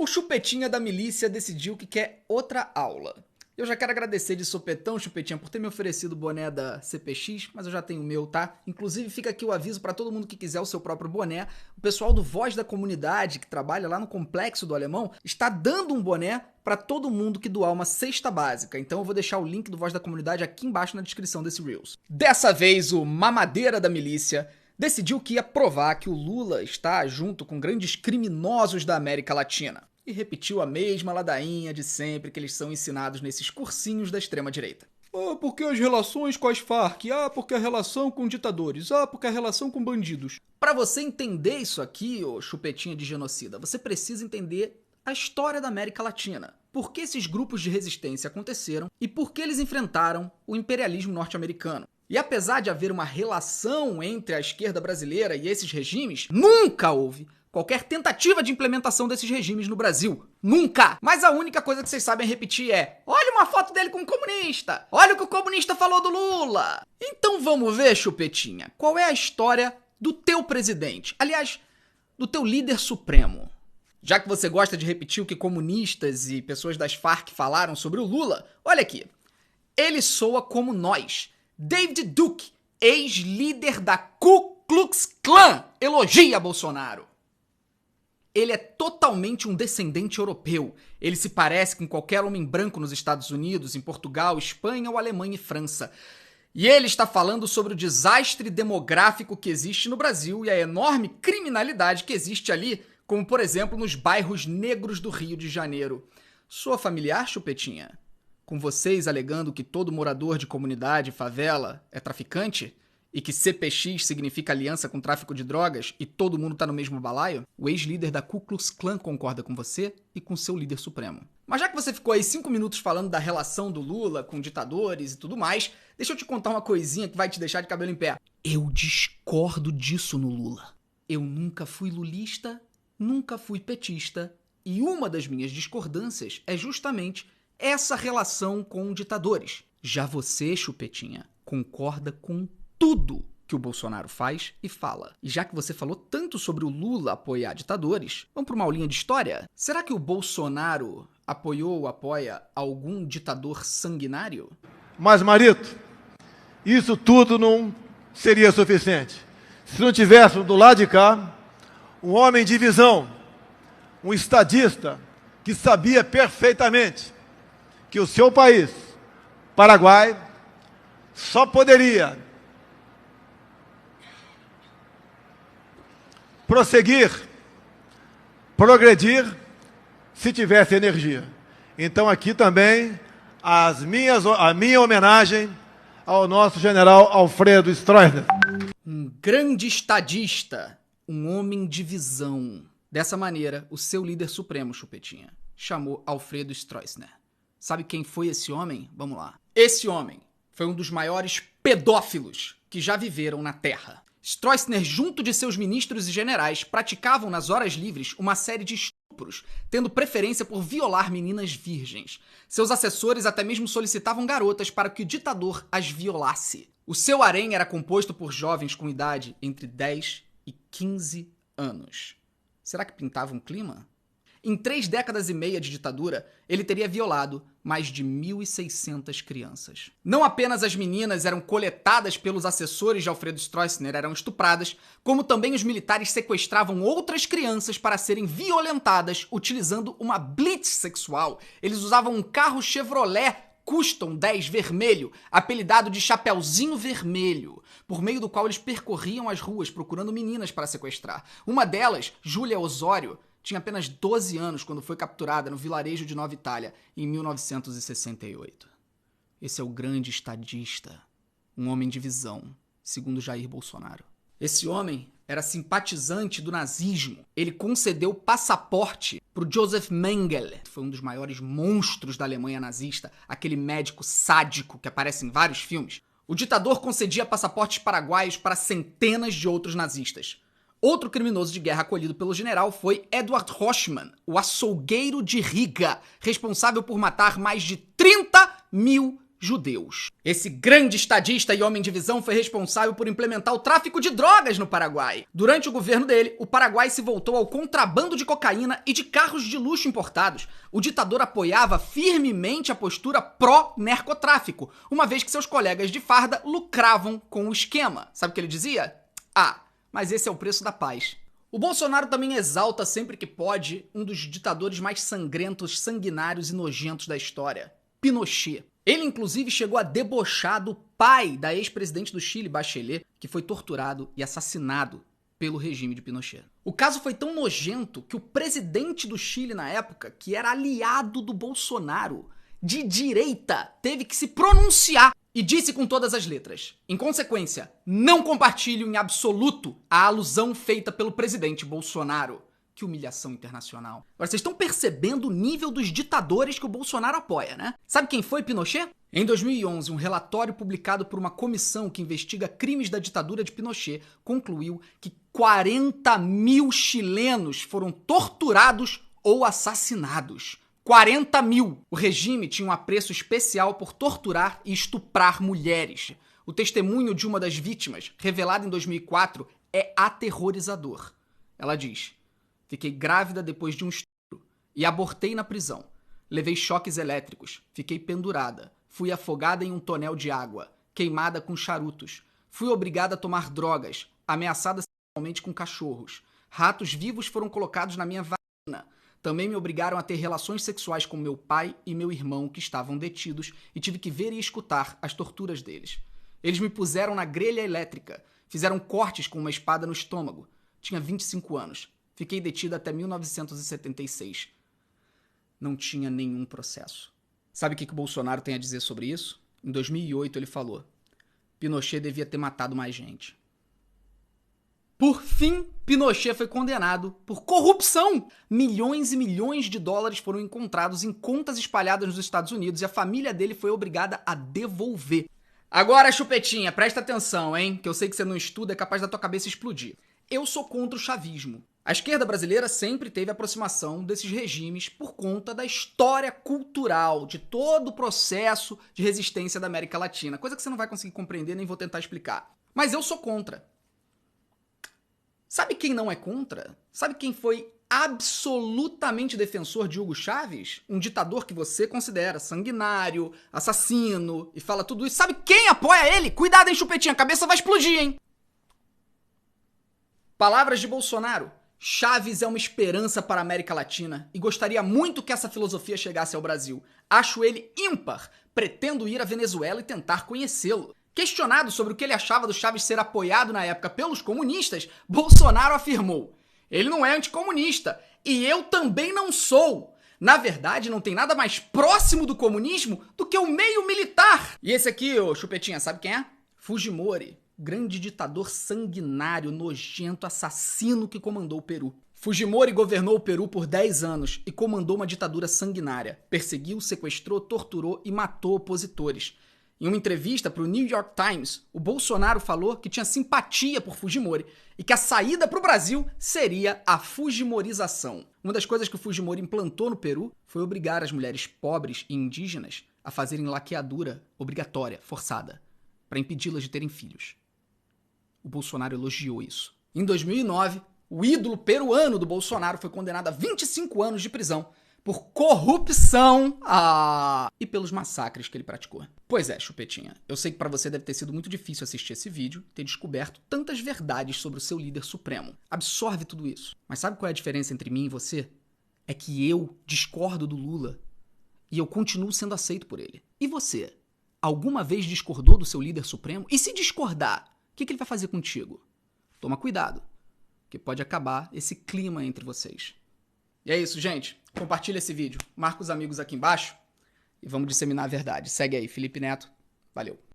O chupetinha da milícia decidiu que quer outra aula. Eu já quero agradecer de sopetão, Chupetinha, por ter me oferecido o boné da CPX, mas eu já tenho o meu, tá? Inclusive, fica aqui o aviso pra todo mundo que quiser o seu próprio boné. O pessoal do Voz da Comunidade, que trabalha lá no Complexo do Alemão, está dando um boné pra todo mundo que doar uma cesta básica. Então eu vou deixar o link do Voz da Comunidade aqui embaixo na descrição desse Reels. Dessa vez, o mamadeira da milícia decidiu que ia provar que o Lula está junto com grandes criminosos da América Latina. E repetiu a mesma ladainha de sempre que eles são ensinados nesses cursinhos da extrema-direita. Ah, porque as relações com as Farc? Ah, porque a relação com ditadores? Ah, porque a relação com bandidos? Pra você entender isso aqui, ô chupetinha de genocida, você precisa entender a história da América Latina. Por que esses grupos de resistência aconteceram e por que eles enfrentaram o imperialismo norte-americano. E apesar de haver uma relação entre a esquerda brasileira e esses regimes, nunca houve qualquer tentativa de implementação desses regimes no Brasil. Nunca! Mas a única coisa que vocês sabem repetir é: olha uma foto dele com um comunista! Olha o que o comunista falou do Lula! Então vamos ver, chupetinha, qual é a história do teu presidente? Aliás, do teu líder supremo. Já que você gosta de repetir o que comunistas e pessoas das Farc falaram sobre o Lula, olha aqui. Ele soa como nós. David Duke, ex-líder da Ku Klux Klan, elogia Bolsonaro. Ele é totalmente um descendente europeu. Ele se parece com qualquer homem branco nos Estados Unidos, em Portugal, Espanha ou Alemanha e França. E ele está falando sobre o desastre demográfico que existe no Brasil e a enorme criminalidade que existe ali, como por exemplo nos bairros negros do Rio de Janeiro. Soa familiar, chupetinha? Com vocês alegando que todo morador de comunidade e favela é traficante? E que CPX significa aliança com tráfico de drogas e todo mundo tá no mesmo balaio? O ex-líder da Ku Klux Klan concorda com você e com seu líder supremo. Mas já que você ficou aí 5 minutos falando da relação do Lula com ditadores e tudo mais, deixa eu te contar uma coisinha que vai te deixar de cabelo em pé. Eu discordo disso no Lula. Eu nunca fui lulista, nunca fui petista, e uma das minhas discordâncias é justamente essa relação com ditadores. Já você, chupetinha, concorda com tudo que o Bolsonaro faz e fala. E já que você falou tanto sobre o Lula apoiar ditadores, vamos para uma aulinha de história? Será que o Bolsonaro apoiou ou apoia algum ditador sanguinário? Mas, Marito, isso tudo não seria suficiente se não tivéssemos do lado de cá um homem de visão, um estadista que sabia perfeitamente que o seu país, Paraguai, só poderia prosseguir, progredir, se tivesse energia. Então aqui também a minha homenagem ao nosso general Alfredo Stroessner. Um grande estadista, um homem de visão. Dessa maneira, o seu líder supremo, chupetinha, chamou Alfredo Stroessner. Sabe quem foi esse homem? Vamos lá. Esse homem foi um dos maiores pedófilos que já viveram na Terra. Stroessner, junto de seus ministros e generais, praticavam nas horas livres uma série de estupros, tendo preferência por violar meninas virgens. Seus assessores até mesmo solicitavam garotas para que o ditador as violasse. O seu harém era composto por jovens com idade entre 10 e 15 anos. Será que pintava um clima? Em 3 décadas e meia de ditadura, ele teria violado mais de 1.600 crianças. Não apenas as meninas eram coletadas pelos assessores de Alfredo Stroessner, eram estupradas, como também os militares sequestravam outras crianças para serem violentadas utilizando uma blitz sexual. Eles usavam um carro Chevrolet Custom 10 vermelho, apelidado de Chapeuzinho Vermelho, por meio do qual eles percorriam as ruas procurando meninas para sequestrar. Uma delas, Júlia Osório, tinha apenas 12 anos quando foi capturada no vilarejo de Nova Itália, em 1968. Esse é o grande estadista, um homem de visão, segundo Jair Bolsonaro. Esse homem era simpatizante do nazismo. Ele concedeu passaporte para o Joseph Mengele, que foi um dos maiores monstros da Alemanha nazista, aquele médico sádico que aparece em vários filmes. O ditador concedia passaportes paraguaios para centenas de outros nazistas. Outro criminoso de guerra acolhido pelo general foi Edward Rochman, o açougueiro de Riga, responsável por matar mais de 30 mil judeus. Esse grande estadista e homem de visão foi responsável por implementar o tráfico de drogas no Paraguai. Durante o governo dele, o Paraguai se voltou ao contrabando de cocaína e de carros de luxo importados. O ditador apoiava firmemente a postura pró-narcotráfico, uma vez que seus colegas de farda lucravam com o esquema. Sabe o que ele dizia? Mas esse é o preço da paz. O Bolsonaro também exalta sempre que pode um dos ditadores mais sangrentos, sanguinários e nojentos da história, Pinochet. Ele, inclusive, chegou a debochar do pai da ex-presidente do Chile, Bachelet, que foi torturado e assassinado pelo regime de Pinochet. O caso foi tão nojento que o presidente do Chile na época, que era aliado do Bolsonaro, de direita, teve que se pronunciar e disse com todas as letras: em consequência, não compartilho em absoluto a alusão feita pelo presidente Bolsonaro. Que humilhação internacional. Agora, vocês estão percebendo o nível dos ditadores que o Bolsonaro apoia, né? Sabe quem foi Pinochet? Em 2011, um relatório publicado por uma comissão que investiga crimes da ditadura de Pinochet concluiu que 40 mil chilenos foram torturados ou assassinados. 40 mil! O regime tinha um apreço especial por torturar e estuprar mulheres. O testemunho de uma das vítimas, revelado em 2004, é aterrorizador. Ela diz: fiquei grávida depois de um estupro e abortei na prisão. Levei choques elétricos, fiquei pendurada, fui afogada em um tonel de água, queimada com charutos, fui obrigada a tomar drogas, ameaçada sexualmente com cachorros. Ratos vivos foram colocados na minha vagina. Também me obrigaram a ter relações sexuais com meu pai e meu irmão, que estavam detidos, e tive que ver e escutar as torturas deles. Eles me puseram na grelha elétrica, fizeram cortes com uma espada no estômago. Tinha 25 anos. Fiquei detida até 1976. Não tinha nenhum processo. Sabe o que o Bolsonaro tem a dizer sobre isso? Em 2008 ele falou: Pinochet devia ter matado mais gente. Por fim, Pinochet foi condenado por corrupção. Milhões e milhões de dólares foram encontrados em contas espalhadas nos Estados Unidos e a família dele foi obrigada a devolver. Agora, Chupetinha, presta atenção, hein? Que eu sei que você não estuda, é capaz da tua cabeça explodir. Eu sou contra o chavismo. A esquerda brasileira sempre teve aproximação desses regimes por conta da história cultural, de todo o processo de resistência da América Latina. Coisa que você não vai conseguir compreender, nem vou tentar explicar. Mas eu sou contra. Sabe quem não é contra? Sabe quem foi absolutamente defensor de Hugo Chávez? Um ditador que você considera sanguinário, assassino e fala tudo isso. Sabe quem apoia ele? Cuidado, hein, Chupetinha, a cabeça vai explodir, hein? Palavras de Bolsonaro. Chávez é uma esperança para a América Latina e gostaria muito que essa filosofia chegasse ao Brasil. Acho ele ímpar. Pretendo ir à Venezuela e tentar conhecê-lo. Questionado sobre o que ele achava do Chávez ser apoiado na época pelos comunistas, Bolsonaro afirmou: ele não é anticomunista e eu também não sou. Na verdade, não tem nada mais próximo do comunismo do que o meio militar. E esse aqui, ô Chupetinha, sabe quem é? Fujimori. Grande ditador sanguinário, nojento, assassino que comandou o Peru. Fujimori governou o Peru por 10 anos e comandou uma ditadura sanguinária. Perseguiu, sequestrou, torturou e matou opositores. Em uma entrevista para o New York Times, o Bolsonaro falou que tinha simpatia por Fujimori e que a saída para o Brasil seria a fujimorização. Uma das coisas que o Fujimori implantou no Peru foi obrigar as mulheres pobres e indígenas a fazerem laqueadura obrigatória, forçada, para impedi-las de terem filhos. O Bolsonaro elogiou isso. Em 2009, o ídolo peruano do Bolsonaro foi condenado a 25 anos de prisão por corrupção e pelos massacres que ele praticou. Pois é, Chupetinha, eu sei que para você deve ter sido muito difícil assistir esse vídeo e ter descoberto tantas verdades sobre o seu líder supremo. Absorve tudo isso. Mas sabe qual é a diferença entre mim e você? É que eu discordo do Lula e eu continuo sendo aceito por ele. E você? Alguma vez discordou do seu líder supremo? E se discordar, o que ele vai fazer contigo? Toma cuidado, que pode acabar esse clima entre vocês. E é isso, gente. Compartilha esse vídeo, marca os amigos aqui embaixo e vamos disseminar a verdade. Segue aí, Felipe Neto. Valeu.